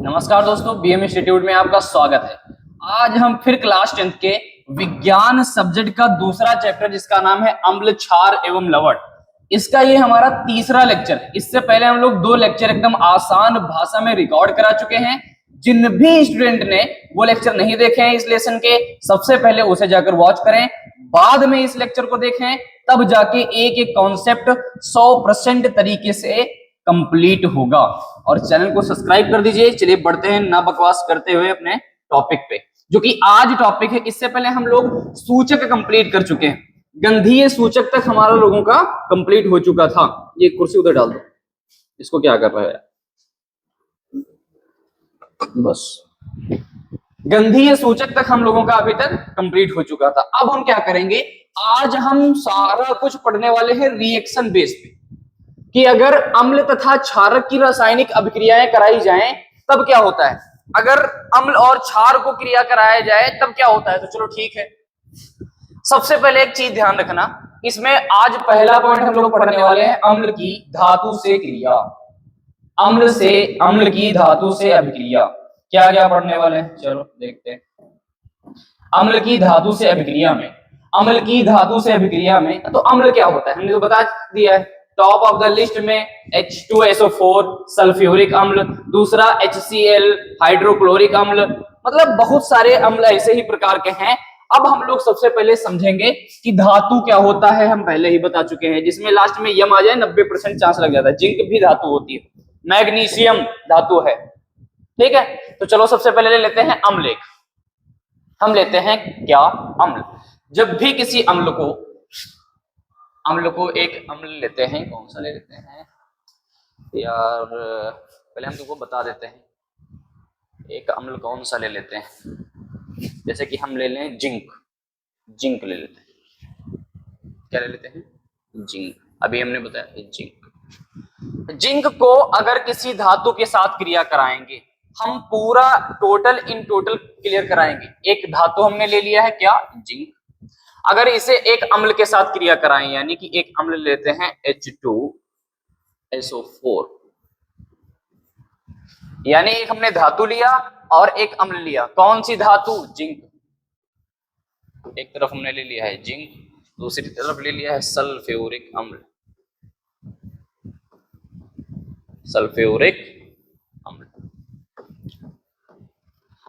नमस्कार दोस्तों, BM institute में आपका स्वागत है। आज हम फिर क्लास 10th के विज्ञान सब्जेक्ट का दूसरा चैप्टर जिसका नाम है अम्ल, क्षार एवं लवण, इसका ये हमारा तीसरा लेक्चर है। इससे पहले हम लोग 2 लेक्चर एकदम आसान भाषा में रिकॉर्ड करा चुके हैं। जिन भी स्टूडेंट ने वो लेक्चर नहीं देखे हैं इस लेसन के, सबसे पहले उसे जाकर वॉच करें, बाद में इस लेक्चर को देखें, तब जाके एक एक कॉन्सेप्ट 100% तरीके से कंप्लीट होगा। और चैनल को सब्सक्राइब कर दीजिए। चलिए बढ़ते हैं ना बकवास करते हुए अपने टॉपिक पे, जो कि आज टॉपिक है। इससे पहले हम लोग सूचक कंप्लीट कर चुके हैं। गंधीय सूचक तक हमारा लोगों का कंप्लीट हो चुका था। ये कुर्सी उधर डाल दो, इसको क्या कर रहा है बस। गंधीय सूचक तक हम लोगों का अभी तक कंप्लीट हो चुका था। अब हम क्या करेंगे, आज हम सारा कुछ पढ़ने वाले हैं रिएक्शन बेस पे, कि अगर अम्ल तथा क्षारक की रासायनिक अभिक्रियाएं कराई जाएं तब क्या होता है, अगर अम्ल और क्षार को क्रिया कराया जाए तब क्या होता है। तो चलो ठीक है। सबसे पहले एक चीज ध्यान रखना, इसमें आज पहला पॉइंट हम लोग पढ़ने वाले हैं अम्ल की धातु से क्रिया। अम्ल की धातु से अभिक्रिया क्या क्या पढ़ने वाले हैं, चलो देखते हैं। अम्ल की धातु से अभिक्रिया में, तो अम्ल क्या होता है हमने तो बता दिया है। टॉप ऑफ द लिस्ट में H2SO4 सल्फ्यूरिक अम्ल, दूसरा HCl हाइड्रोक्लोरिक अम्ल, मतलब बहुत सारे अम्ल ऐसे ही प्रकार के हैं। अब हम लोग सबसे पहले समझेंगे कि धातु क्या होता है। हम पहले ही बता चुके हैं, जिसमें लास्ट में यम आ जाए 90% चांस लग जाता है। जिंक भी धातु होती है, मैग्नीशियम धातु है, ठीक है। तो चलो सबसे पहले ले लेते हैं अम्ल। हम लेते हैं क्या, अम्ल। जब भी किसी अम्ल को एक अम्ल लेते हैं, कौन सा ले लेते हैं यार, पहले हम तुमको बता देते हैं एक अम्ल कौन सा ले लेते हैं। जैसे कि हम ले लें जिंक ले लेते हैं। क्या ले लेते हैं, जिंक। अभी हमने बताया जिंक को अगर किसी धातु के साथ क्रिया कराएंगे, हम पूरा टोटल क्लियर कराएंगे। एक धातु हमने ले लिया है क्या, जिंक। अगर इसे एक अम्ल के साथ क्रिया कराएं, यानी कि एक अम्ल लेते हैं H2SO4, यानी एक हमने धातु लिया और एक अम्ल लिया। कौन सी धातु, जिंक। एक तरफ हमने ले लिया है जिंक, दूसरी तरफ ले लिया है सल्फ्यूरिक अम्ल।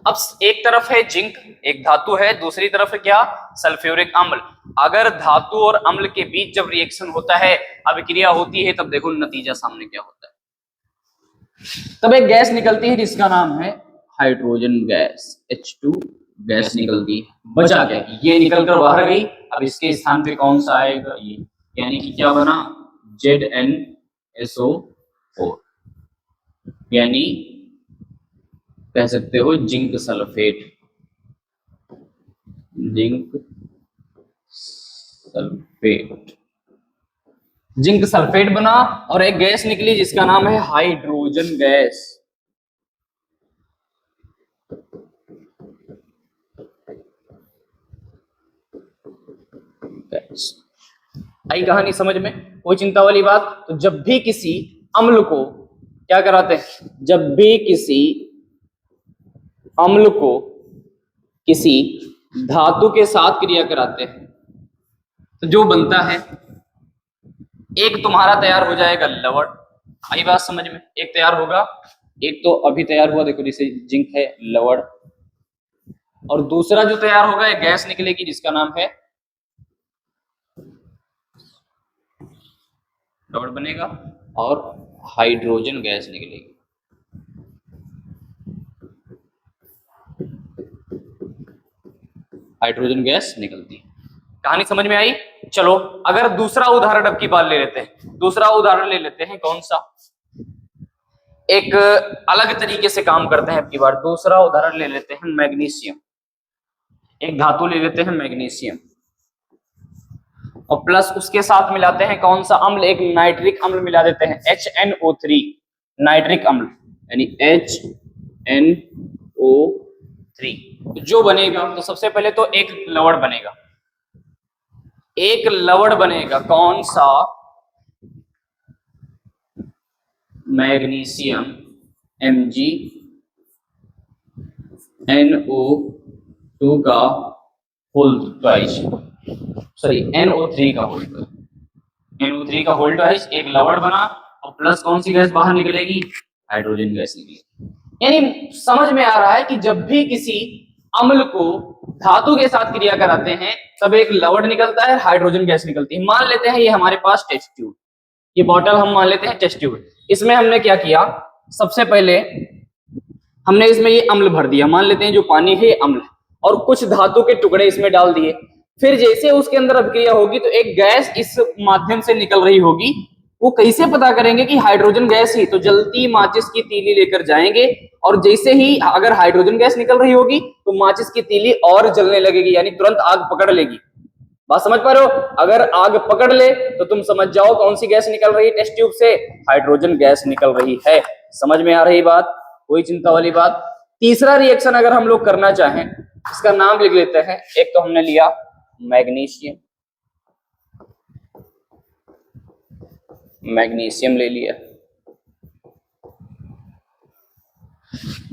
अब एक तरफ है जिंक, एक धातु है, दूसरी तरफ है क्या, सल्फ्यूरिक अम्ल। अगर धातु और अम्ल के बीच जब रिएक्शन होता है, अभिक्रिया होती है, तब देखो नतीजा सामने क्या होता है। तब एक गैस निकलती है जिसका नाम है हाइड्रोजन गैस, H2 गैस निकलती है। बचा क्या, ये निकल कर बाहर गई। अब इसके स्थान पे कौन सा आएगा, ये, यानी कि क्या बना, ZnSO4, यानी कह सकते हो जिंक सल्फेट। जिंक सल्फेट बना और एक गैस निकली जिसका नाम है हाइड्रोजन गैस। आई कहानी समझ में, कोई चिंता वाली बात। तो जब भी किसी अम्ल को क्या कराते हैं, जब भी किसी अम्ल को किसी धातु के साथ क्रिया कराते हैं, तो जो बनता है, एक तुम्हारा तैयार हो जाएगा लवण। आई बात समझ में, एक तैयार होगा, एक तो अभी तैयार हुआ, देखो जैसे जिंक है, लवण। और दूसरा जो तैयार होगा, एक गैस निकलेगी जिसका नाम है लवण बनेगा, और हाइड्रोजन गैस निकलेगी। हाइड्रोजन गैस निकलती है। कहानी समझ में आई। चलो अगर दूसरा उदाहरण अब की बात ले लेते हैं, दूसरा उदाहरण ले लेते हैं, कौन सा, एक अलग तरीके से काम करते हैं अब की बार। दूसरा उदाहरण ले लेते हैं मैग्नीशियम। एक धातु ले लेते हैं मैग्नीशियम, और प्लस उसके साथ मिलाते हैं कौन सा अम्ल, एक नाइट्रिक अम्ल मिला देते हैं, HNO3 नाइट्रिक अम्ल, यानी HNO3। जो बनेगा, तो सबसे पहले तो एक लवण बनेगा, कौन सा, मैग्नीशियम Mg NO2 का होल ट्वाइस, सॉरी NO3 का होल, NO3 का होल ट्वाइस एक लवण बना और प्लस कौन सी गैस बाहर निकलेगी, हाइड्रोजन गैस निकलेगी। यानी समझ में आ रहा है कि जब भी किसी अम्ल को धातु के साथ क्रिया कराते हैं तब एक लवण निकलता है, हाइड्रोजन गैस निकलती है। मान लेते हैं ये हमारे पास टेस्ट ट्यूब, ये बॉटल हम मान लेते हैं टेस्ट ट्यूब। इसमें हमने क्या किया, सबसे पहले हमने इसमें ये अम्ल भर दिया, मान लेते हैं जो पानी है ये अम्ल है, और कुछ धातु के टुकड़े इसमें डाल दिए। फिर जैसे उसके अंदर अभिक्रिया होगी तो एक गैस इस माध्यम से निकल रही होगी। वो कैसे पता करेंगे कि हाइड्रोजन गैस ही, तो जलती माचिस की तीली लेकर जाएंगे, और जैसे ही अगर हाइड्रोजन गैस निकल रही होगी तो माचिस की तीली और जलने लगेगी, यानी तुरंत आग पकड़ लेगी। बात समझ पा रहे हो? अगर आग पकड़ ले तो तुम समझ जाओ कौन सी गैस निकल रही है टेस्ट ट्यूब से, हाइड्रोजन गैस निकल रही है। समझ में आ रही बात? कोई चिंता वाली बात? तीसरा रिएक्शन अगर हम लोग करना चाहें, इसका नाम लिख लेते हैं। एक तो हमने लिया मैग्नीशियम, मैग्नीशियम ले लिया।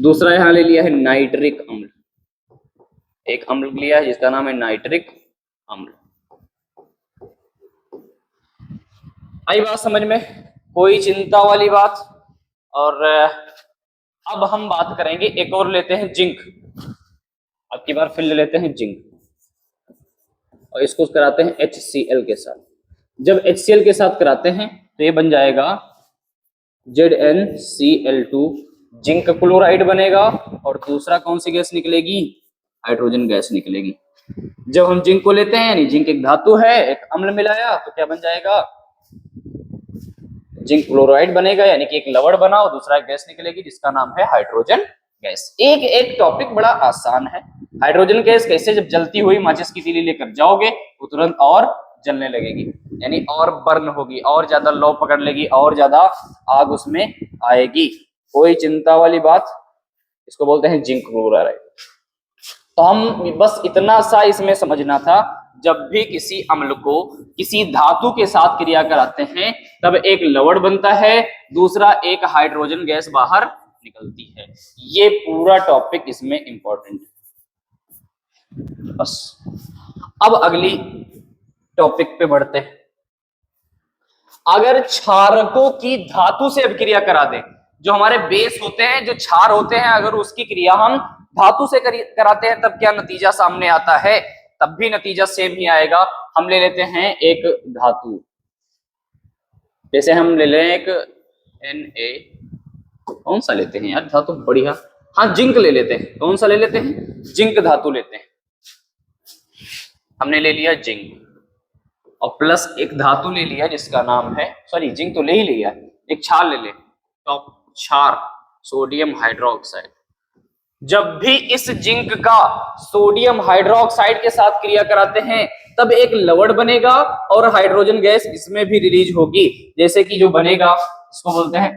दूसरा यहां ले लिया है नाइट्रिक अम्ल, एक अम्ल लिया है जिसका नाम है नाइट्रिक अम्ल। आई बात समझ में? कोई चिंता वाली बात? और अब हम बात करेंगे, एक और लेते हैं जिंक। अब की बार फिर ले लेते हैं जिंक और इसको कराते हैं HCl के साथ। जब HCl के साथ कराते हैं तो ये बन जाएगा ZnCl2, जिंक क्लोराइड बनेगा, और दूसरा कौन सी गैस निकलेगी, हाइड्रोजन गैस निकलेगी। जब हम जिंक को लेते हैं, यानी जिंक एक धातु है, एक अम्ल मिलाया तो क्या बन जाएगा, जिंक क्लोराइड बनेगा, यानी कि एक लवण बना और दूसरा गैस निकलेगी जिसका नाम है हाइड्रोजन गैस। एक एक टॉपिक बड़ा आसान है। हाइड्रोजन गैस कैसे, जब जलती हुई माचिस की तीली लेकर जाओगे वो तुरंत और जलने लगेगी, यानी और बर्न होगी, और ज्यादा लो पकड़ लेगी, और ज्यादा आग उसमें आएगी। कोई चिंता वाली बात? इसको बोलते हैं जिंक क्लोराइड। तो हम बस इतना सा इसमें समझना था, जब भी किसी अम्ल को किसी धातु के साथ क्रिया कराते हैं तब एक लवण बनता है, दूसरा एक हाइड्रोजन गैस बाहर निकलती है। ये पूरा टॉपिक इसमें इंपॉर्टेंट है। बस अब अगली टॉपिक पे बढ़ते हैं। अगर क्षारकों की धातु से अभिक्रिया करा दे, जो हमारे बेस होते हैं, जो क्षार होते हैं, अगर उसकी क्रिया हम धातु से कराते हैं तब क्या नतीजा सामने आता है, तब भी नतीजा सेम ही आएगा। हम ले लेते हैं एक धातु, जैसे हम ले लें एक Na, कौन सा लेते हैं यार धातु, बढ़िया, हाँ जिंक ले लेते हैं। कौन सा ले लेते हैं, जिंक धातु लेते हैं। हमने ले लिया जिंक और प्लस एक धातु ले लिया जिसका नाम है, सॉरी जिंक तो ले ही लिया, एक क्षार ले ले, टॉप क्षार, सोडियम हाइड्रोक्साइड। जब भी इस जिंक का सोडियम हाइड्रोक्साइड के साथ क्रिया कराते हैं तब एक लवण बनेगा और हाइड्रोजन गैस इसमें भी रिलीज होगी। जैसे कि जो बनेगा इसको बोलते हैं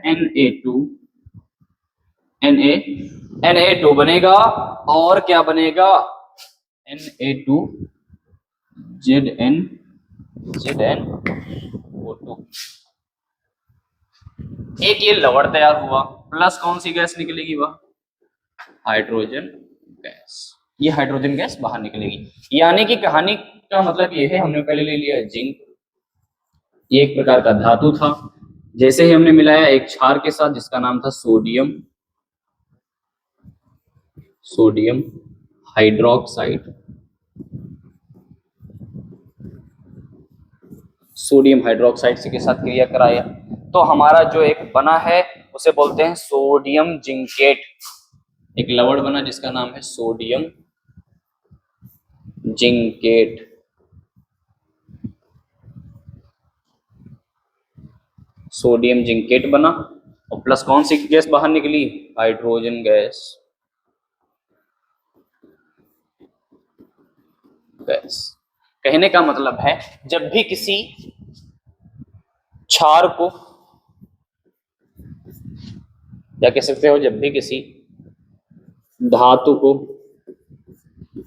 Na2 बनेगा, और क्या बनेगा, Na2 ZnO2। एक ये लवण तैयार हुआ, प्लस कौन सी गैस निकलेगी, वह हाइड्रोजन गैस। ये हाइड्रोजन गैस बाहर निकलेगी। यानी कि कहानी का मतलब ये है, हमने पहले ले लिया जिंक, ये एक प्रकार का धातु था। जैसे ही हमने मिलाया एक क्षार के साथ जिसका नाम था सोडियम हाइड्रोक्साइड, सोडियम हाइड्रोक्साइड के साथ क्रिया कराया तो हमारा जो एक बना है उसे बोलते हैं सोडियम जिंकेट। एक लवण बना जिसका नाम है सोडियम जिंकेट। सोडियम जिंकेट बना और प्लस कौन सी गैस बाहर निकली, हाइड्रोजन गैस। कहने का मतलब है, जब भी किसी क्षार को, या कह सकते हो जब भी किसी धातु को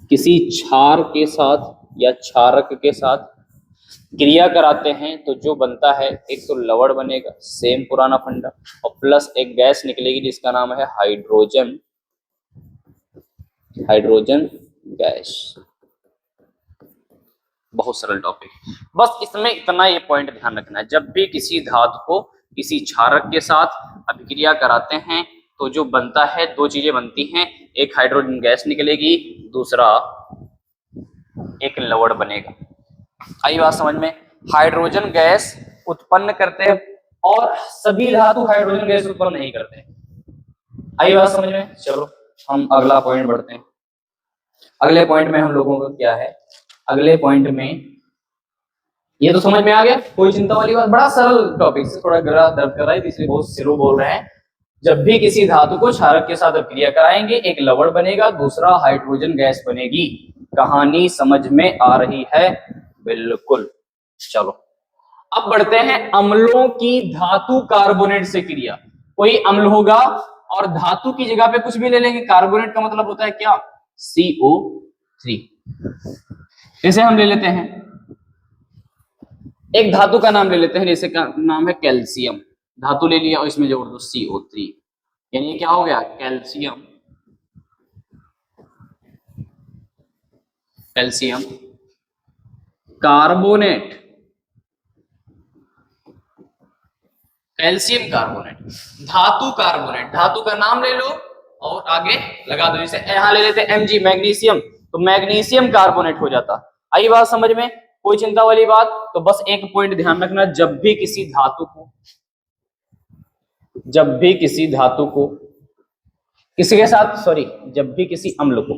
किसी क्षार के साथ या क्षारक के साथ क्रिया कराते हैं तो जो बनता है, एक तो लवण बनेगा, सेम पुराना फंडा, और प्लस एक गैस निकलेगी जिसका नाम है हाइड्रोजन हाइड्रोजन गैस। बहुत सरल टॉपिक, बस इसमें इतना ये पॉइंट ध्यान रखना है, जब भी किसी धातु को किसी क्षारक के साथ अभिक्रिया कराते हैं तो जो बनता है, दो चीजें बनती हैं, एक हाइड्रोजन गैस निकलेगी, दूसरा एक लवण बनेगा। आई बात समझ में? हाइड्रोजन गैस उत्पन्न करते हैं और सभी धातु हाइड्रोजन गैस उत्पन्न नहीं करते। आई बात समझ में? चलो हम अगला पॉइंट बढ़ते हैं। अगले पॉइंट में हम लोगों का क्या है, अगले पॉइंट में ये तो समझ में आ गया, कोई चिंता वाली बात, बड़ा सरल टॉपिक से, थोड़ा गला दर्द कर रहा है इसलिए बहुत स्लो बोल रहे हैं। जब भी किसी धातु को क्षारक के साथ अभिक्रिया कराएंगे, एक लवण बनेगा, दूसरा हाइड्रोजन गैस बनेगी। कहानी समझ में आ रही है? बिल्कुल। चलो अब बढ़ते हैं अम्लों की धातु कार्बोनेट से क्रिया। कोई अम्ल होगा और धातु की जगह पे कुछ भी ले लेंगे। कार्बोनेट का मतलब होता है क्या? CO3। जैसे हम ले लेते हैं एक धातु का नाम ले लेते हैं, जैसे का नाम है कैल्शियम। धातु ले लिया और इसमें जोड़ दो CO3, यानी ये क्या हो गया? Calcium. Calcium carbonate, calcium carbonate, धातु कार्बोनेट। धातु का नाम ले लो और आगे लगा दो। जैसे यहां ले लेते हैं Mg, मैग्नीशियम, तो मैग्नीशियम कार्बोनेट हो जाता। आई बात समझ में? कोई चिंता वाली बात? तो बस एक पॉइंट ध्यान रखना, जब भी किसी धातु को किसी के साथ, सॉरी, जब भी किसी अम्ल को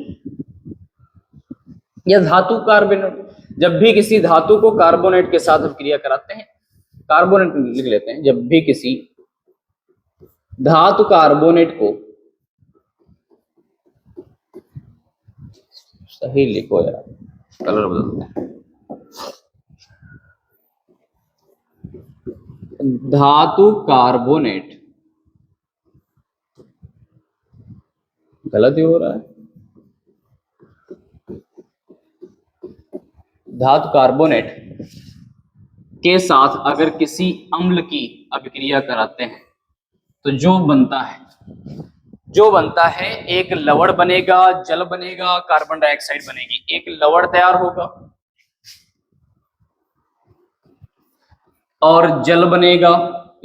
या धातु कार्बोनेट, जब भी किसी धातु को कार्बोनेट के साथ अभिक्रिया कराते हैं, कार्बोनेट लिख लेते हैं, जब भी किसी धातु कार्बोनेट को, सही लिखो यार, कलर बदलते हैं, धातु कार्बोनेट, गलत ही हो रहा है, धातु कार्बोनेट के साथ अगर किसी अम्ल की अभिक्रिया कराते हैं तो जो बनता है एक लवण बनेगा, जल बनेगा, कार्बन डाइऑक्साइड बनेगी। एक लवण तैयार होगा और जल बनेगा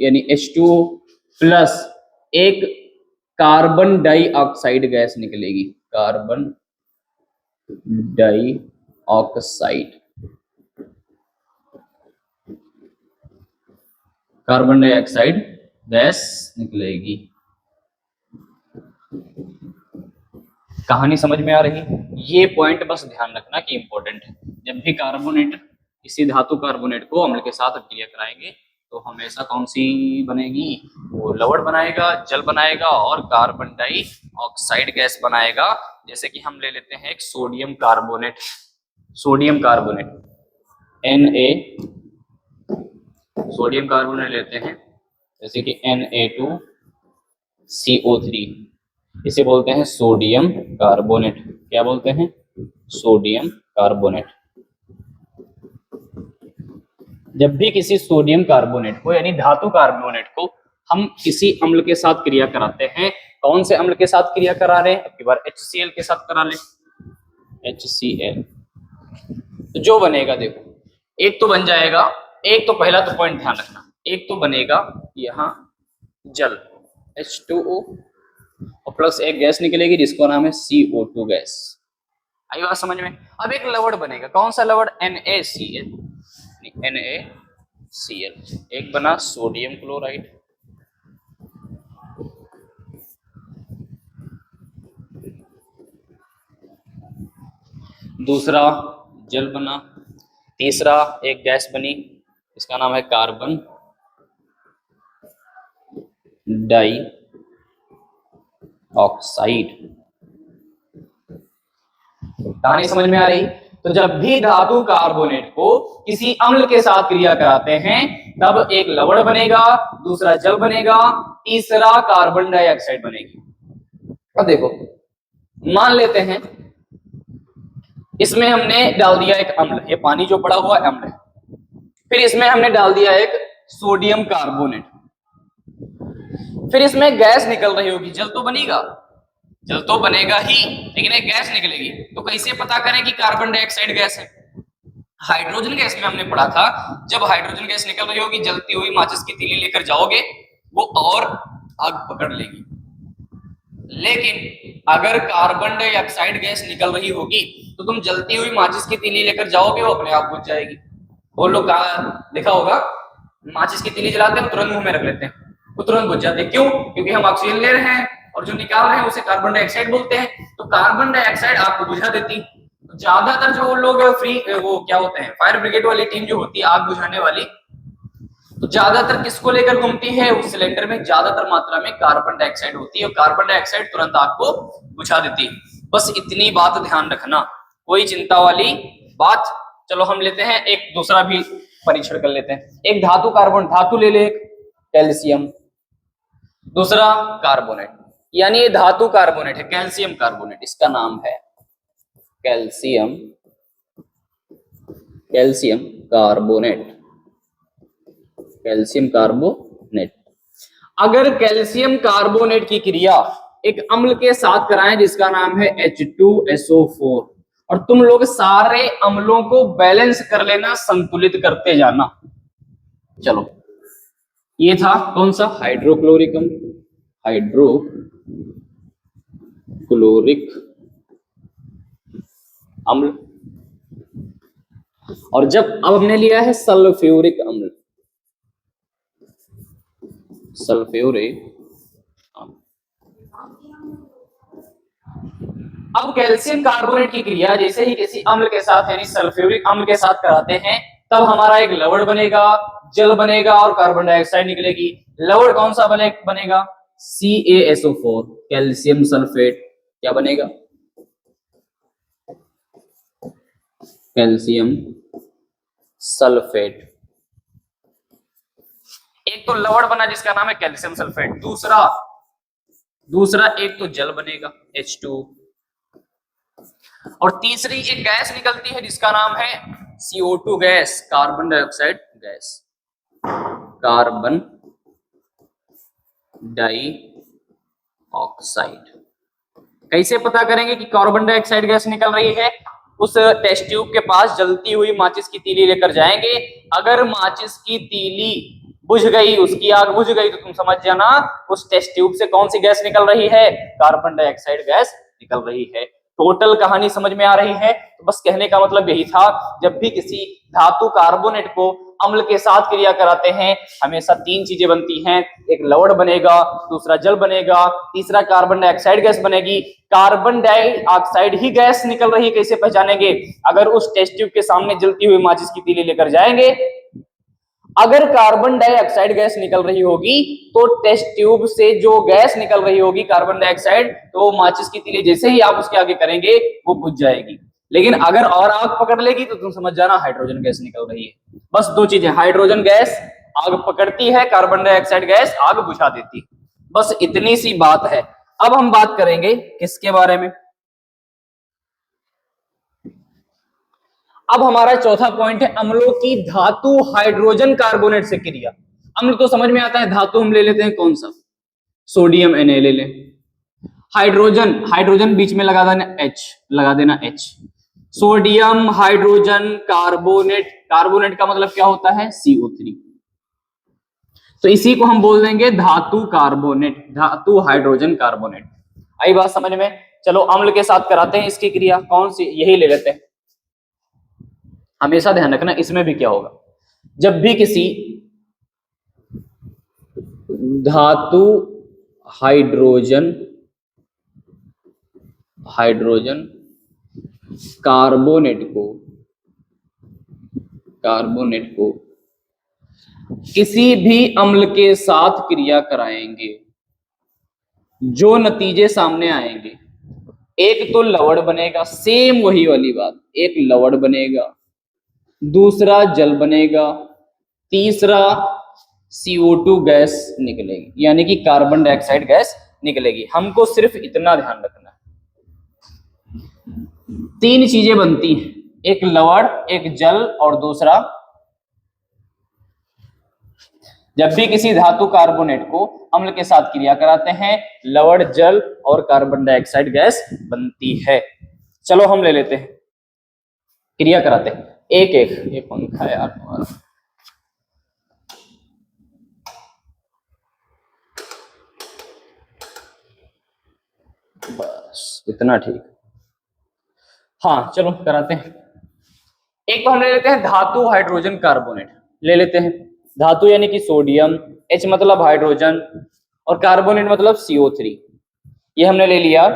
यानी H2O प्लस एक कार्बन डाइऑक्साइड गैस निकलेगी, carbon dioxide, carbon dioxide gas निकलेगी। कहानी समझ में आ रही? ये पॉइंट बस ध्यान रखना कि इंपॉर्टेंट है। जब भी कार्बोनेट, किसी धातु कार्बोनेट को अम्ल के साथ अभिक्रिया कराएंगे तो हमेशा कौन सी बनेगी? वो लवण बनाएगा, जल बनाएगा और कार्बन डाइऑक्साइड गैस बनाएगा। जैसे कि हम ले लेते हैं एक sodium carbonate, sodium carbonate sodium carbonate लेते हैं, जैसे कि Na2CO3, इसे बोलते हैं सोडियम कार्बोनेट। क्या बोलते हैं? Sodium carbonate. जब भी किसी सोडियम कार्बोनेट को यानी धातु कार्बोनेट को हम किसी अम्ल के साथ क्रिया कराते हैं, कौन से अम्ल के साथ क्रिया करा रहे हैं? अब की बार HCl के साथ करा ले, HCl। तो जो बनेगा, देखो, एक तो बन जाएगा, एक तो पहला तो पॉइंट ध्यान रखना, एक तो बनेगा यहां जल H2O और प्लस एक गैस निकलेगी जिसका नाम है CO2 गैस। आई बात समझ में? अब एक लवण बनेगा, कौन सा लवण? NaCl, एक बना सोडियम क्लोराइड, दूसरा जल बना, तीसरा एक गैस बनी, इसका नाम है कार्बन डाइऑक्साइड। कहानी समझ में आ रही? तो जब भी धातु कार्बोनेट को किसी अम्ल के साथ क्रिया कराते हैं तब एक लवण बनेगा, दूसरा जल बनेगा, तीसरा कार्बन डाइऑक्साइड बनेगी। अब देखो, मान लेते हैं इसमें हमने डाल दिया एक अम्ल, ये पानी जो पड़ा हुआ अम्ल है, फिर इसमें हमने डाल दिया एक सोडियम कार्बोनेट, फिर इसमें गैस निकल रही होगी, जल तो बनेगा। जल तो बनेगा ही, लेकिन एक गैस निकलेगी। तो कैसे पता करें कि कार्बन डाइऑक्साइड गैस है? हाइड्रोजन गैस में हमने पढ़ा था, जब हाइड्रोजन गैस निकल रही होगी, जलती हुई माचिस की तीली लेकर जाओगे, वो और आग पकड़ लेगी। लेकिन अगर कार्बन डाइऑक्साइड गैस निकल रही होगी तो तुम जलती हुई माचिस की तीली लेकर जाओगे, वो अपने आप बुझ जाएगी। वो लोग देखा होगा, माचिस की तीली जलाते हैं, तुरंत मुंह में रख लेते हैं, वो तुरंत बुझ जाते हैं। क्यों? क्योंकि हम ऑक्सीजन ले रहे हैं और जो निकाल रहे हैं उसे कार्बन डाइऑक्साइड बोलते हैं। तो कार्बन डाइऑक्साइड आपको बुझा देती। ज्यादातर जो लोग फ्री वो क्या होते हैं, फायर ब्रिगेड वाली टीम जो होती है आग बुझाने वाली, तो ज्यादातर किसको लेकर घूमती है? उस सिलेंडर में ज्यादातर मात्रा में कार्बन डाइऑक्साइड होती है और कार्बन डाइऑक्साइड तुरंत आग को बुझा देती है। बस इतनी बात ध्यान रखना, कोई चिंता वाली बात। चलो हम लेते हैं एक दूसरा भी परीक्षण कर लेते हैं। एक धातु कार्बन, धातु ले ले, कैल्शियम, दूसरा कार्बोनेट, यानी ये धातु कार्बोनेट है, कैल्शियम कार्बोनेट इसका नाम है, calcium, calcium carbonate, calcium carbonate. अगर कैल्शियम कार्बोनेट की क्रिया एक अम्ल के साथ कराएं जिसका नाम है H2SO4, और तुम लोग सारे अम्लों को बैलेंस कर लेना, संतुलित करते जाना। चलो, ये था कौन सा? हाइड्रोक्लोरिक अम्ल, हाइड्रोक्लोरिक अम्ल। और जब अब हमने लिया है सल्फ्यूरिक अम्ल, सल्फ्यूरिक अम्ल। अब कैल्शियम कार्बोनेट की क्रिया जैसे ही किसी अम्ल के साथ यानी सल्फ्यूरिक अम्ल के साथ कराते हैं, तब हमारा एक लवण बनेगा, जल बनेगा और कार्बन डाइऑक्साइड निकलेगी। लवण कौन सा बनेगा? CaSO4, calcium sulphate. क्या बनेगा? Calcium sulphate. एक तो लवण बना जिसका नाम है कैल्शियम सल्फेट, दूसरा एक तो जल बनेगा H2, और तीसरी एक गैस निकलती है जिसका नाम है CO2 gas, carbon dioxide gas, carbon dioxide. कैसे पता करेंगे कि कार्बन डाइऑक्साइड गैस निकल रही है? उस टेस्ट ट्यूब के पास जलती हुई माचिस की तीली लेकर जाएंगे। अगर माचिस की तीली बुझ गई, उसकी आग बुझ गई, तो तुम समझ जाना उस टेस्ट ट्यूब से कौन सी गैस निकल रही है? कार्बन डाइऑक्साइड गैस निकल रही है। टोटल कहानी समझ में आ रही है? तो बस कहने का मतलब यही था, जब भी किसी धातु कार्बोनेट को अम्ल के साथ क्रिया कराते हैं, हमेशा तीन चीजें बनती हैं, एक लवण बनेगा, दूसरा जल बनेगा, तीसरा कार्बन डाइऑक्साइड गैस बनेगी। कार्बन डाइऑक्साइड ही गैस निकल रही है, कैसे पहचानेंगे? अगर उस टेस्ट ट्यूब के सामने जलती हुई माचिस की तीली लेकर जाएंगे, अगर कार्बन डाइऑक्साइड गैस निकल रही होगी तो टेस्ट ट्यूब से जो गैस निकल रही होगी कार्बन डाइऑक्साइड, तो माचिस की तीली जैसे ही आप उसके आगे करेंगे वो बुझ जाएगी। लेकिन अगर और आग पकड़ लेगी तो तुम समझ जाना हाइड्रोजन गैस निकल रही है। बस दो चीजें, हाइड्रोजन गैस आग पकड़ती है, कार्बन डाइऑक्साइड गैस आग बुझा देती है। बस इतनी सी बात है। अब हम बात करेंगे किसके बारे में? अब हमारा चौथा पॉइंट है अम्लों की धातु हाइड्रोजन कार्बोनेट से क्रिया। अम्ल तो समझ में आता है, धातु हम ले लेते हैं कौन सा? सोडियम Na ले लें। हाइड्रोजन बीच में लगा देना H। Sodium hydrogen carbonate, carbonate का मतलब क्या होता है? CO3। तो इसी को हम बोल देंगे धातु कार्बोनेट, धातु हाइड्रोजन कार्बोनेट। आई बात समझ में? चलो अम्ल के साथ कराते हैं इसकी क्रिया, कौन सी? यही ले लेते हैं। हमेशा ध्यान रखना इसमें भी क्या होगा, जब भी किसी धातु हाइड्रोजन कार्बोनेट को किसी भी अम्ल के साथ क्रिया कराएंगे, जो नतीजे सामने आएंगे, एक तो लवण बनेगा, सेम वही वाली बात, एक लवण बनेगा, दूसरा जल बनेगा, तीसरा CO2 गैस निकलेगी, यानी कि कार्बन डाइऑक्साइड गैस निकलेगी। हमको सिर्फ इतना ध्यान रखना है, तीन चीजें बनती हैं, एक लवण, एक जल और दूसरा जब भी किसी धातु कार्बोनेट को अम्ल के साथ क्रिया कराते हैं लवण, जल और कार्बन डाइऑक्साइड गैस बनती है। चलो हम ले लेते हैं, क्रिया कराते हैं एक एक। ये पंखा है यार हमारा। बस इतना ठीक। हाँ चलो कराते हैं। एक तो हम ले लेते हैं धातु हाइड्रोजन कार्बोनेट, ले लेते हैं। धातु यानी कि सोडियम, H मतलब हाइड्रोजन और कार्बोनेट मतलब CO3। ये हमने ले लिया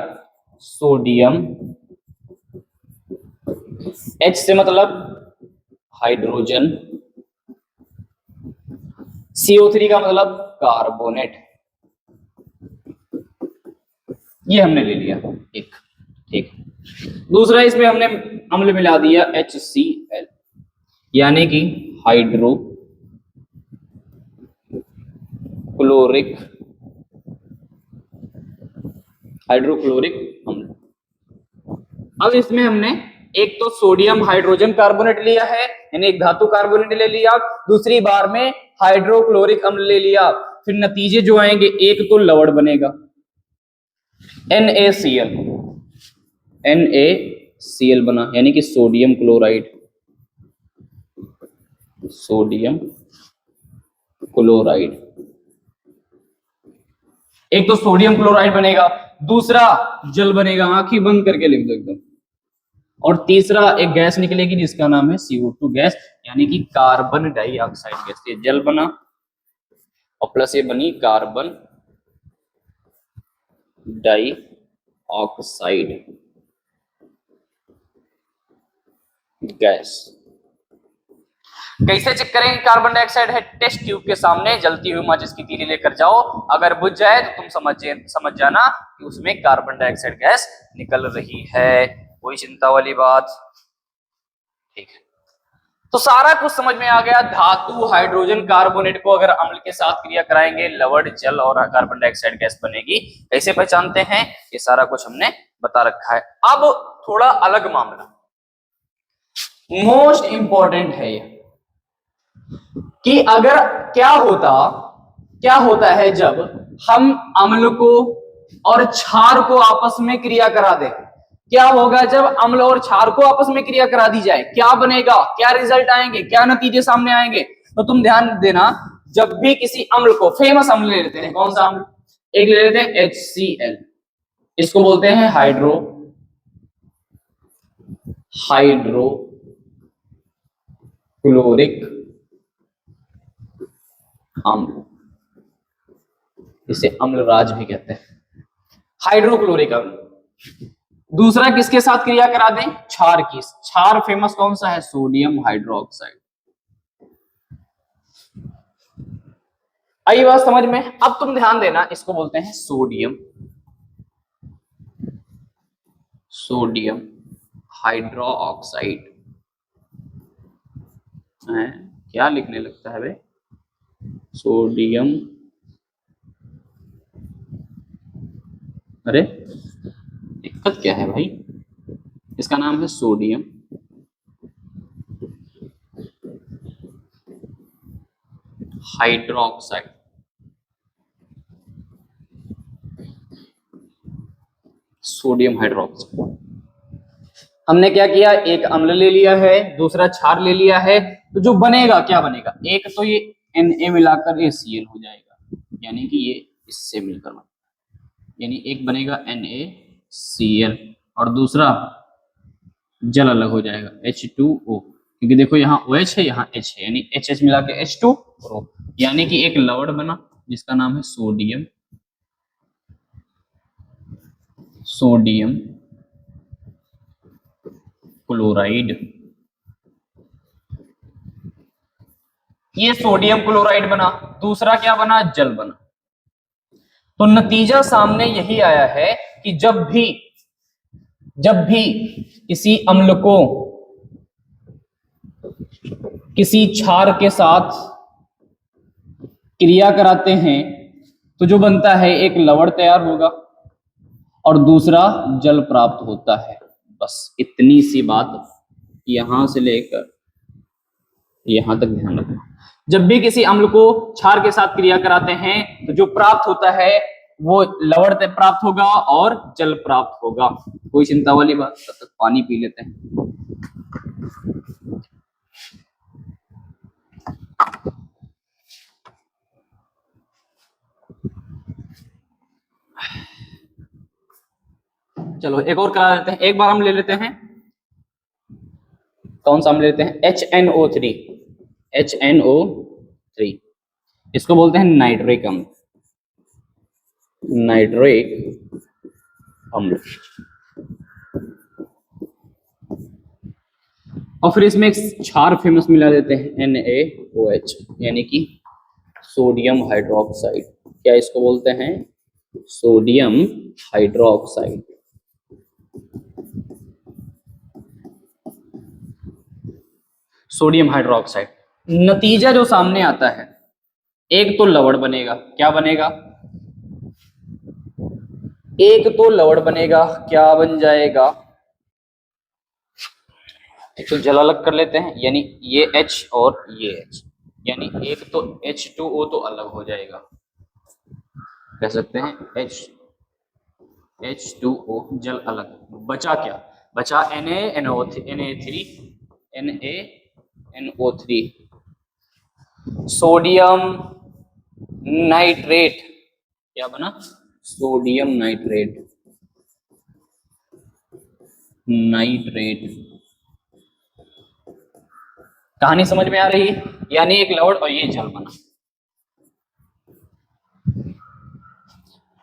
सोडियम, H से मतलब हाइड्रोजन, CO3 का मतलब कार्बोनेट। ये हमने ले लिया एक, ठीक। दूसरा इसमें हमने अम्ल मिला दिया HCl यानी कि हाइड्रोक्लोरिक अम्ल। अब इसमें हमने एक तो सोडियम हाइड्रोजन कार्बोनेट लिया है यानी एक धातु कार्बोनेट ले लिया, दूसरी बार में हाइड्रोक्लोरिक अम्ल ले लिया। फिर नतीजे जो आएंगे, एक तो लवण बनेगा NaCl बना यानी कि सोडियम क्लोराइड, एक तो सोडियम क्लोराइड बनेगा, दूसरा जल बनेगा, आंखें बंद करके लिख दो एकदम। और तीसरा एक गैस निकलेगी जिसका नाम है CO2 गैस यानी कि कार्बन डाइऑक्साइड गैस। ये जल बना और प्लस ये बनी कार्बन डाइऑक्साइड गैस। कैसे चेक करेंगे कार्बन डाइऑक्साइड है? टेस्ट ट्यूब के सामने जलती हुई माचिस की तीली लेकर जाओ, अगर बुझ जाए तो तुम समझ जाना कि उसमें कार्बन डाइऑक्साइड गैस निकल रही है, कोई चिंता वाली बात, ठीक है। तो सारा कुछ समझ में आ गया। धातु हाइड्रोजन कार्बोनेट को अगर अम्ल के साथ क्रिया कराएंगे लवण, जल और कार्बन डाइऑक्साइड गैस बनेगी। कैसे पहचानते हैं ये सारा कुछ हमने बता रखा है। अब थोड़ा अलग मामला, मोस्ट इंपॉर्टेंट है ये, कि अगर क्या होता है जब हम अम्ल को और क्षार को आपस में क्रिया करा दें। क्या होगा जब अम्ल और क्षार को आपस में क्रिया करा दी जाए? क्या बनेगा, क्या रिजल्ट आएंगे, क्या नतीजे सामने आएंगे? तो तुम ध्यान देना, जब भी किसी अम्ल को, फेमस अम्ल ले लेते हैं, कौन सा अम्ल? एक ले लेते हैं HCl, इसको बोलते हैं हाइड्रोक्लोरिक अम्ल, इसे अम्लराज भी कहते हैं, हाइड्रोक्लोरिक अम्ल। दूसरा किसके साथ क्रिया करा दें? क्षार की। क्षार फेमस कौन सा है? Sodium hydroxide. आई बात समझ में? अब तुम ध्यान देना, इसको बोलते हैं सोडियम हाइड्रोक्साइड। क्या लिखने लगता है भाई? सोडियम, अरे दिक्कत क्या है भाई? इसका नाम है सोडियम हाइड्रोक्साइड। Sodium hydroxide. हमने क्या किया? एक अम्ल ले लिया है, दूसरा क्षार ले लिया है, तो जो बनेगा क्या बनेगा? एक तो ये Na मिलाकर ACl हो जाएगा यानी कि ये इससे मिलकर बनेगा, यानी एक बनेगा NaCl और दूसरा जल अलग हो जाएगा H2O, क्योंकि देखो यहाँ OH है, यहाँ H है, यानी HH मिला के H2 और O, यानी कि एक लवण बना जिसका नाम है सोडियम क्लोराइड। ये सोडियम क्लोराइड बना, दूसरा क्या बना? जल बना। तो नतीजा सामने यही आया है कि जब भी किसी अम्ल को किसी क्षार के साथ क्रिया कराते हैं तो जो बनता है, एक लवण तैयार होगा और दूसरा जल प्राप्त होता है। बस इतनी सी बात यहां से लेकर यहां तक ध्यान रखना। जब भी किसी अम्ल को क्षार के साथ क्रिया कराते हैं तो जो प्राप्त होता है वो लवण प्राप्त होगा और जल प्राप्त होगा। कोई चिंता वाली बात? तब तक पानी पी लेते हैं। चलो एक और करा लेते हैं, एक बार हम ले लेते हैं। कौन सा हम लेते हैं? HNO3। HNO3 इसको बोलते हैं नाइट्रिक अम्ल। नाइट्रिक अम्ल। और फिर इसमें एक क्षार फेमस मिला देते हैं NaOH, यानी कि सोडियम हाइड्रोक्साइड। क्या इसको बोलते हैं? Sodium hydroxide. Sodium hydroxide. नतीजा जो सामने आता है, एक तो लवण बनेगा। क्या बनेगा? एक तो लवण बनेगा। क्या बन जाएगा? एक तो जल अलग कर लेते हैं, यानी ये H और ये H, यानी एक तो H2O तो अलग हो जाएगा, कह सकते हैं H2O जल अलग। बचा क्या? बचा NaNO3 सोडियम नाइट्रेट। क्या बना? Sodium nitrate. कहानी समझ में आ रही है? यानी एक लवण और ये जल बना।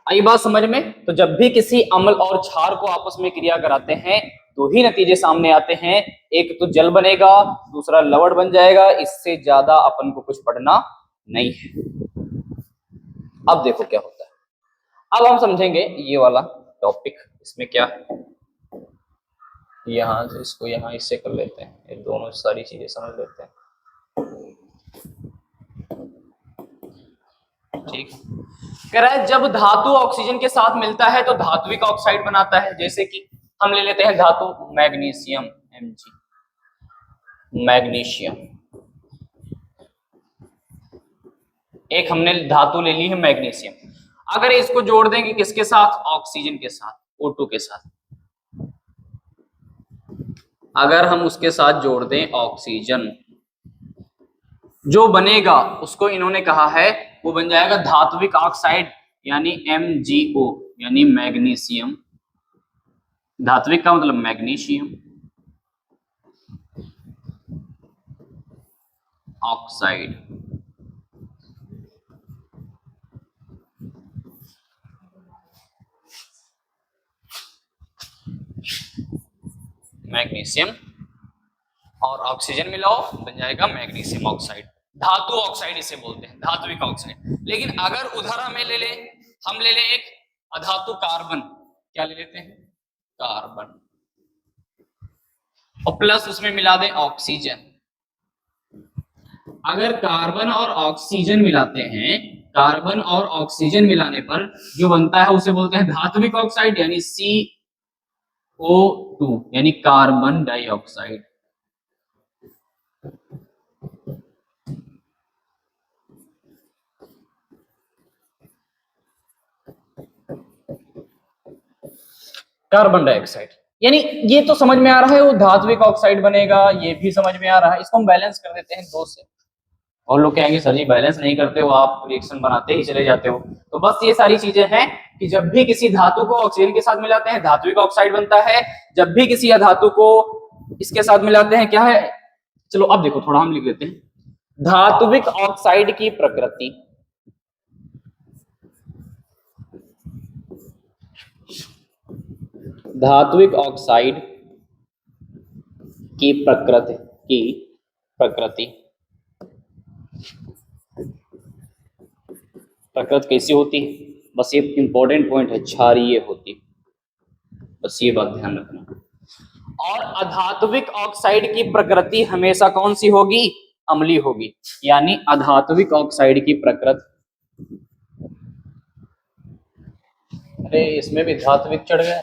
आई बात समझ में? तो जब भी किसी अम्ल और क्षार को आपस में क्रिया कराते हैं तो ही नतीजे सामने आते हैं। एक तो जल बनेगा, दूसरा लवण बन जाएगा। इससे ज्यादा अपन को कुछ पढ़ना नहीं है। अब देखो क्या होता है। अब हम समझेंगे ये वाला टॉपिक। इसमें क्या है, यहां से इसको यहां इससे कर लेते हैं, ये दोनों सारी चीजें समझ लेते हैं। ठीक, कह रहा है जब धातु ऑक्सीजन के साथ मिलता है तो धात्विक ऑक्साइड बनाता है। जैसे कि हम ले लेते हैं धातु मैग्नीशियम, Mg, मैग्नीशियम। एक हमने धातु ले ली है मैग्नीशियम। अगर इसको जोड़ देंगे किसके साथ? ऑक्सीजन के साथ, O2 के साथ। अगर हम उसके साथ जोड़ दें ऑक्सीजन, जो बनेगा उसको इन्होंने कहा है वो बन जाएगा धात्विक ऑक्साइड, यानी MgO, यानी मैग्नीशियम। धात्विक का मतलब मैग्नीशियम ऑक्साइड। मैग्नीशियम और ऑक्सीजन मिलाओ बन जाएगा मैग्नीशियम ऑक्साइड। धातु ऑक्साइड इसे बोलते हैं, धात्विक ऑक्साइड। लेकिन अगर उधर हमें हम ले ले एक अधातु कार्बन। क्या ले लेते हैं? कार्बन। और प्लस उसमें मिला दें ऑक्सीजन। अगर कार्बन और ऑक्सीजन मिलाते हैं, कार्बन और ऑक्सीजन मिलाने पर जो बनता है उसे बोलते हैं धात्विक ऑक्साइड, यानी CO2, यानी कार्बन डाइऑक्साइड। कार्बन डाइऑक्साइड, यानी ये तो समझ में आ रहा है वो धात्विक ऑक्साइड बनेगा। ये भी समझ में आ रहा है। इसको हम बैलेंस कर देते हैं 2 से। और लोग कहेंगे सर जी बैलेंस नहीं करते हो आप, रिएक्शन बनाते ही चले जाते हो। तो बस ये सारी चीजें हैं कि जब भी किसी धातु को ऑक्सीजन के साथ मिलाते हैं धात्विक ऑक्साइड बनता है। जब भी किसी अधातु को इसके साथ मिलाते हैं क्या है? चलो अब देखो थोड़ा हम लिख लेते हैं। धात्विक ऑक्साइड की प्रकृति, धात्विक ऑक्साइड की प्रकृति कैसी होती है? बस ये इंपॉर्टेंट पॉइंट है, क्षारीय होती। बस ये बात ध्यान रखना। और अधात्विक ऑक्साइड की प्रकृति हमेशा कौन सी होगी? अम्लीय होगी। यानी अधात्विक ऑक्साइड की प्रकृति, अरे इसमें भी धात्विक चढ़ गया,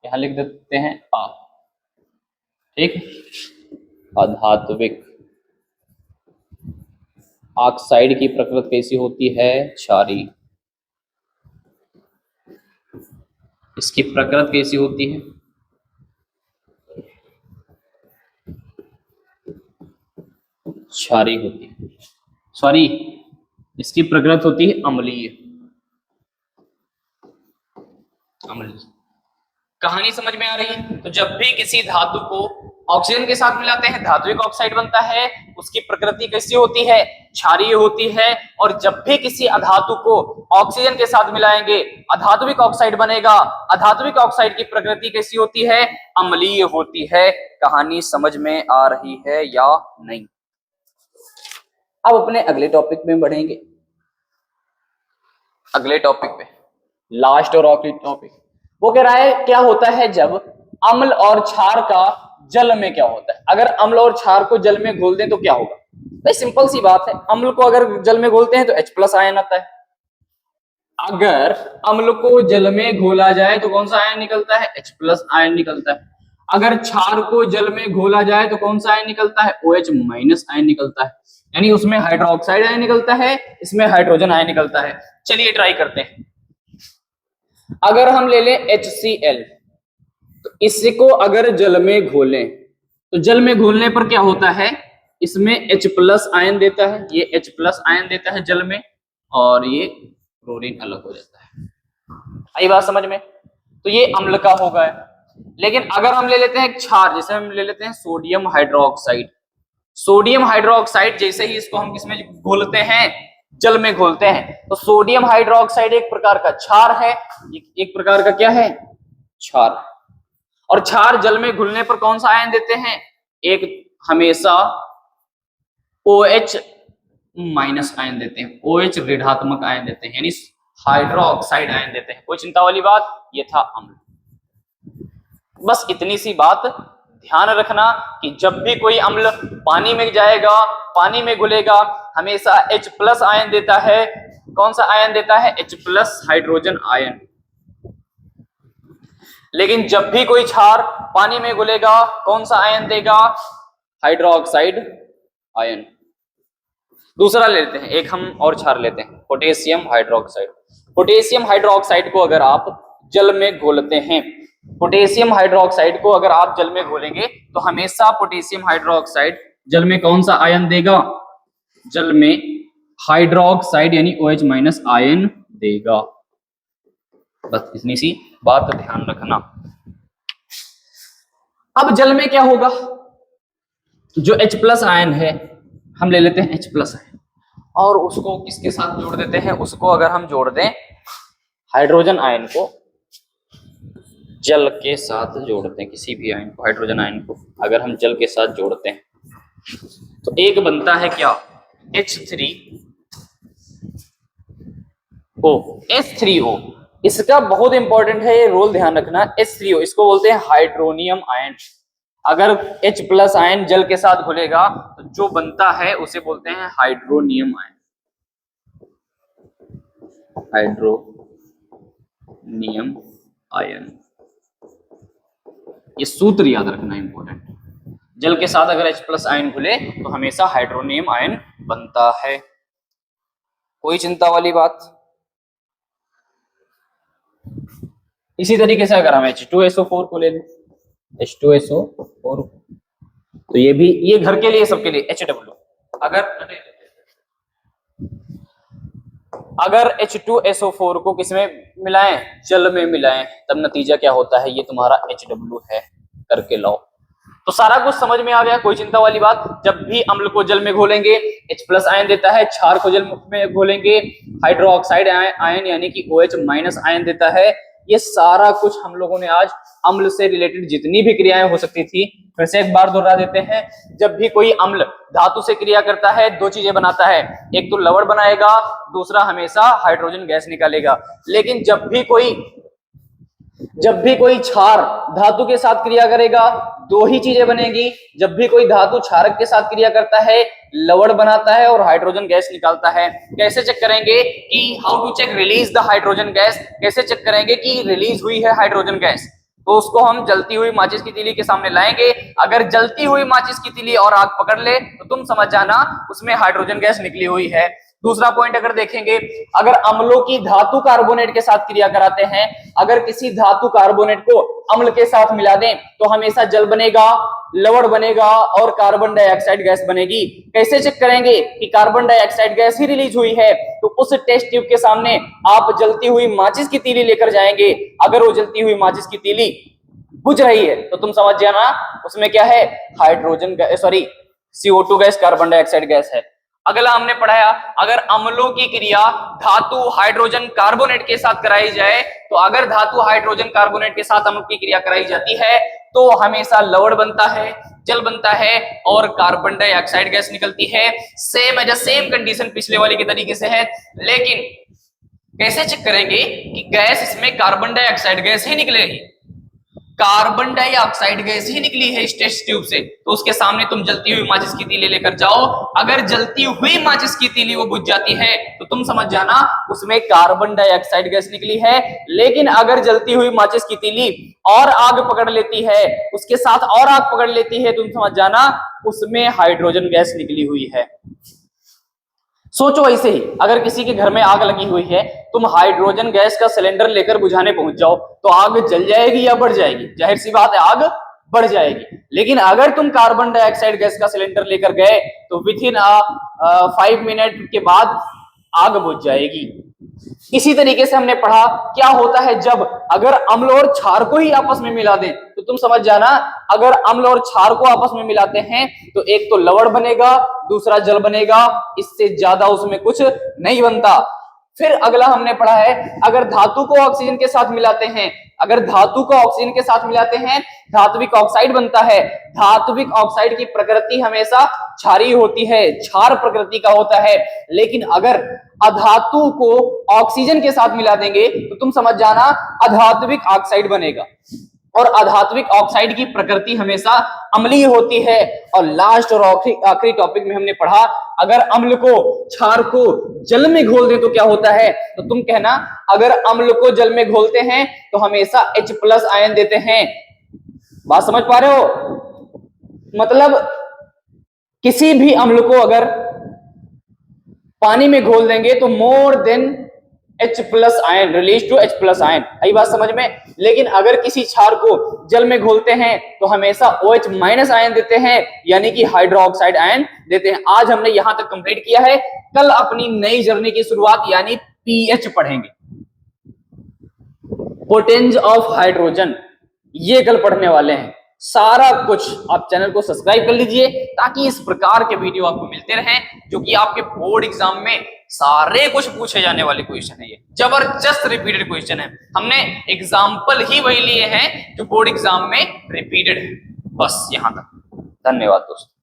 यहां लिख देते हैं आ। ठीक, अधात्विक ऑक्साइड की प्रकृति कैसी होती है? क्षारीय। इसकी प्रकृति कैसी होती है? क्षारीय होती है। सॉरी, इसकी प्रकृति होती है अम्लीय। अम्लीय। कहानी समझ में आ रही है? तो जब भी किसी धातु को ऑक्सीजन के साथ मिलाते हैं धात्विक ऑक्साइड बनता है, उसकी प्रकृति कैसी होती है? क्षारीय होती है। और जब भी किसी अधातु को ऑक्सीजन के साथ मिलाएंगे अधात्विक ऑक्साइड बनेगा। अधात्विक ऑक्साइड की प्रकृति कैसी होती है? अम्लीय होती है। कहानी समझ में आ रही है या नहीं? अब अपने अगले टॉपिक में बढ़ेंगे, अगले टॉपिक पे, लास्ट और आखिरी टॉपिक। वो कह रहा है क्या होता है जब अम्ल और क्षार का जल में क्या होता है? अगर अम्ल और क्षार को जल में घोल दें तो क्या होगा? भाई सिंपल सी बात है, अम्ल को अगर जल में घोलते हैं तो H+ आयन आता है। अगर अम्ल को जल में घोला जाए तो कौन सा आयन निकलता है? H+ आयन निकलता है। अगर क्षार को जल में घोला जाए तो कौन सा आयन निकलता है? OH- आयन निकलता है। यानी उसमें हाइड्रोक्साइड आयन निकलता है, इसमें हाइड्रोजन आयन निकलता है। चलिए ट्राई करते हैं। अगर हम ले लें HCl, तो इसको अगर जल में घोलें तो जल में घोलने पर क्या होता है? इसमें H+ आयन देता है, ये H+ आयन देता है जल में, और ये क्लोरीन अलग हो जाता है। आई बात समझ में? तो ये अम्ल का होगा। लेकिन अगर हम ले लेते हैं क्षार, जैसे हम ले लेते हैं सोडियम हाइड्रोक्साइड। सोडियम हाइड्रोक्साइड जैसे ही इसको हम किसमें घोलते हैं? जल में घोलते हैं। तो सोडियम हाइड्रोक्साइड एक प्रकार का क्षार है, एक प्रकार का क्या है? क्षार। और क्षार जल में घुलने पर कौन सा आयन देते हैं? एक हमेशा OH- आयन देते हैं, OH ऋणात्मक आयन देते हैं, यानी हाइड्रोक्साइड आयन देते हैं। कोई चिंता वाली बात? ये था अम्ल। बस इतनी सी बात ध्यान रखना कि जब भी कोई अम्ल पानी में जाएगा, पानी में घुलेगा, हमेशा H+ आयन देता है। कौन सा आयन देता है? H+ hydrogen ion. लेकिन जब भी कोई क्षार पानी में घुलेगा कौन सा आयन देगा? Hydroxide ion. दूसरा ले लेते हैं, एक हम और क्षार लेते हैं, पोटेशियम हाइड्रोक्साइड। पोटेशियम हाइड्रोक्साइड को अगर आप जल में घोलते हैं, पोटेशियम हाइड्रोक्साइड को अगर आप जल में घोलेंगे तो हमेशा पोटेशियम हाइड्रोक्साइड जल में कौन सा आयन देगा? जल में हाइड्रोक्साइड यानी OH- आयन देगा। बस इतनी सी बात ध्यान रखना। अब जल में क्या होगा? जो H+ आयन है हम ले लेते हैं H+ आयन, और उसको किसके साथ जोड़ देते हैं? उसको अगर हम जोड़ दें हाइड्रोजन आयन को, जल के साथ जोड़ते हैं किसी भी आयन को, हाइड्रोजन आयन को अगर हम जल के साथ जोड़ते हैं तो एक बनता है क्या? H3O, H3O। इसका बहुत इंपॉर्टेंट है, ये रोल ध्यान रखना। H3O इसको बोलते हैं हाइड्रोनियम आयन। अगर H+ आयन जल के साथ घुलेगा तो जो बनता है उसे बोलते हैं हाइड्रोनियम आयन। हाइड्रोनियम आयन, ये सूत्र याद रखना इंपॉर्टेंट। जल के साथ अगर H+ आयन घुले तो हमेशा हाइड्रोनियम आयन बनता है। कोई चिंता वाली बात? इसी तरीके से अगर हम H2SO4 को ले लें, H2SO4, तो ये भी, ये घर के लिए, सबके लिए HW। अगर H2SO4 को किसमें मिलाएं? जल में मिलाएं, तब नतीजा क्या होता है? ये तुम्हारा HW है। करके लाओ। तो सारा कुछ समझ में आ गया, कोई चिंता वाली बात? जब भी अम्ल को जल में घोलेंगे H+ आयन देता है, क्षार को जल में घोलेंगे हाइड्रोक्साइड आयन यानी कि OH- आयन देता है। ये सारा कुछ हम लोगों ने आज अम्ल से रिलेटेड जितनी भी क्रियाएं हो सकती थी फिर से एक बार दोहरा देते हैं। जब भी कोई अम्ल धातु से क्रिया करता है दो चीजें बनाता है, एक तो लवण बनाएगा, दूसरा हमेशा हाइड्रोजन गैस निकालेगा। लेकिन जब भी कोई क्षार धातु के साथ क्रिया करेगा दो ही चीजें बनेगी। जब भी कोई धातु क्षारक के साथ क्रिया करता है लवण बनाता है और हाइड्रोजन गैस निकालता है। कैसे चेक करेंगे कि how to check release the hydrogen gas? कैसे चेक करेंगे कि रिलीज हुई है हाइड्रोजन गैस? तो उसको हम जलती हुई माचिस की तीली के सामने लाएंगे। अगर जलती हुई माचिस की तीली और आग पकड़ ले तो तुम समझ जाना उसमें हाइड्रोजन गैस निकली हुई है। दूसरा पॉइंट अगर देखेंगे, अगर अम्लों की धातु कार्बोनेट के साथ क्रिया कराते हैं, अगर किसी धातु कार्बोनेट को अम्ल के साथ मिला दें तो हमेशा जल बनेगा, लवण बनेगा और कार्बन डाइऑक्साइड गैस बनेगी। कैसे चेक करेंगे कि कार्बन डाइऑक्साइड गैस ही रिलीज हुई है? तो उस टेस्ट ट्यूब के सामने आप जलती हुई माचिस की तीली लेकर जाएंगे। अगर वो जलती हुई माचिस की तीली बुझ रही है तो तुम समझ जाना उसमें क्या है, hydrogen sorry CO2 gas, carbon dioxide gas है। अगला हमने पढ़ाया, अगर अम्लों की क्रिया धातु हाइड्रोजन कार्बोनेट के साथ कराई जाए तो अगर धातु हाइड्रोजन कार्बोनेट के साथ अम्ल की क्रिया कराई जाती है तो हमेशा लवण बनता है, जल बनता है और कार्बन डाइऑक्साइड गैस निकलती है। सेम कंडीशन पिछले वाले के तरीके से है, लेकिन कैसे चेक करेंगे कि गैस इसमें कार्बन डाइऑक्साइड गैस ही निकलेगी? कार्बन डाइऑक्साइड गैस ही निकली है इस टेस्ट ट्यूब से, तो उसके सामने तुम जलती हुई माचिस की तीली लेकर जाओ। अगर जलती हुई माचिस की तीली वो बुझ जाती है तो तुम समझ जाना उसमें कार्बन डाइऑक्साइड गैस निकली है। लेकिन अगर जलती हुई माचिस की तीली और आग पकड़ लेती है, उसके साथ और आग पकड़ लेती है, तुम समझ जाना उसमें हाइड्रोजन गैस निकली हुई है। सोचो ऐसे ही, अगर किसी के घर में आग लगी हुई है, तुम हाइड्रोजन गैस का सिलेंडर लेकर बुझाने पहुंच जाओ तो आग जल जाएगी या बढ़ जाएगी? जाहिर सी बात है आग बढ़ जाएगी। लेकिन अगर तुम कार्बन डाइऑक्साइड गैस का सिलेंडर लेकर गए तो विथ इन 5 मिनट के बाद आग बुझ जाएगी। इसी तरीके से हमने पढ़ा क्या होता है जब अगर अम्ल और क्षार को ही आपस में मिला दें, तो तुम समझ जाना अगर अम्ल और क्षार को आपस में मिलाते हैं तो एक तो लवण बनेगा, दूसरा जल बनेगा, इससे ज्यादा उसमें कुछ नहीं बनता। फिर अगला हमने पढ़ा है, अगर धातु को ऑक्सीजन के साथ मिलाते हैं, अगर धातु को ऑक्सीजन के साथ मिलाते हैं धात्विक ऑक्साइड बनता है। धात्विक ऑक्साइड की प्रकृति हमेशा क्षारीय होती है, क्षार प्रकृति का होता है। लेकिन अगर अधातु को ऑक्सीजन के साथ मिला देंगे तो तुम समझ जाना अधात्विक ऑक्साइड बनेगा, और अधात्विक ऑक्साइड की प्रकृति हमेशा अम्लीय होती है। और लास्ट और आखिरी टॉपिक में हमने पढ़ा, अगर अम्ल को क्षार को जल में घोल दें तो क्या होता है? तो तुम कहना अगर अम्ल को जल में घोलते हैं तो हमेशा H+ आयन देते हैं। बात समझ पा रहे हो? मतलब किसी भी अम्ल को अगर पानी में घोल देंगे तो more then H+ ion release to H+ ion, आई बात समझ में। लेकिन अगर किसी क्षार को जल में घोलते हैं तो हमेशा OH- आयन देते हैं, यानी कि हाइड्रोक्साइड आयन देते हैं। आज हमने यहां तक कंप्लीट किया है, कल अपनी नई जर्नी की शुरुआत यानी pH पढ़ेंगे, पोटेंज ऑफ हाइड्रोजन, ये कल पढ़ने वाले हैं। सारा कुछ आप चैनल को सब्सक्राइब कर लीजिए ताकि इस प्रकार के वीडियो आपको मिलते रहें, जो कि आपके बोर्ड एग्जाम में सारे कुछ पूछे जाने वाले क्वेश्चन है। ये जबरदस्त रिपीटेड क्वेश्चन है, हमने एग्जाम्पल ही वही लिए हैं जो बोर्ड एग्जाम में रिपीटेड है। बस यहां तक, धन्यवाद दोस्तों।